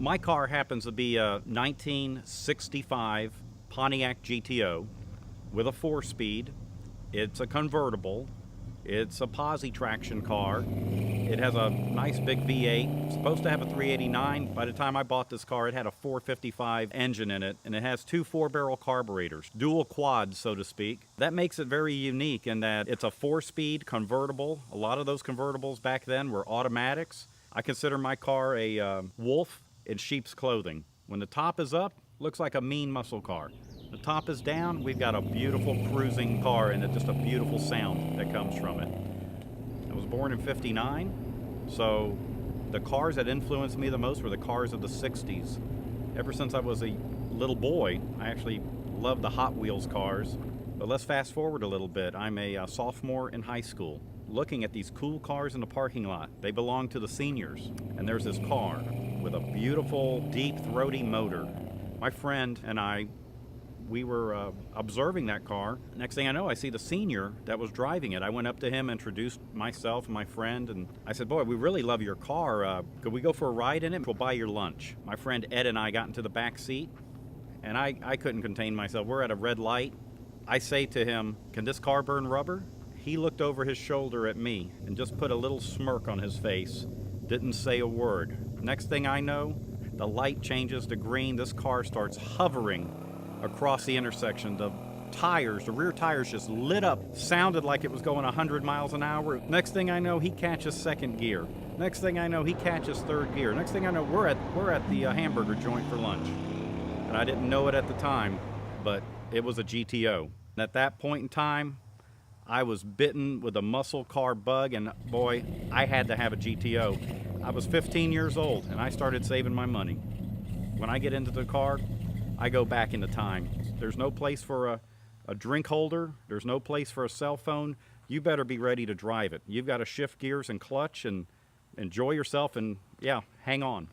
My car happens to be a 1965 Pontiac GTO with a 4-speed. It's a convertible. It's a posi traction car. It has a nice big V8. It's supposed to have a 389. By the time I bought this car, it had a 455 engine in it, and it has two 4-barrel carburetors, dual quads, so to speak. That makes it very unique in that it's a 4-speed convertible. A lot of those convertibles back then were automatics. I consider my car a wolf in sheep's clothing. When the top is up, looks like a mean muscle car. The top is down, we've got a beautiful cruising car and just a beautiful sound that comes from it. I was born in '59, so the cars that influenced me the most were the cars of the 60s. Ever since I was a little boy, I actually loved the Hot Wheels cars. But let's fast forward a little bit. I'm a sophomore in high school, looking at these cool cars in the parking lot. They belong to the seniors. And there's this car with a beautiful, deep, throaty motor. My friend and we were observing that car. Next thing I know, I see the senior that was driving it. I went up to him, introduced myself and my friend, and I said, "Boy, we really love your car. Could we go for a ride in it? We'll buy your lunch." My friend Ed and I got into the back seat, and I couldn't contain myself. We're at a red light. I say to him, "Can this car burn rubber?" He looked over his shoulder at me and just put a little smirk on his face. Didn't say a word. Next thing I know, the light changes to green. This car starts hovering across the intersection. The rear tires just lit up, sounded like it was going 100 miles an hour. Next thing I know, he catches second gear. Next thing I know, he catches third gear. Next thing I know, we're at the hamburger joint for lunch. And I didn't know it at the time, but it was a GTO. And at that point in time, I was bitten with a muscle car bug, and boy, I had to have a GTO. I was 15 years old, and I started saving my money. When I get into the car, I go back into time. There's no place for a drink holder. There's no place for a cell phone. You better be ready to drive it. You've got to shift gears and clutch and enjoy yourself and, yeah, hang on.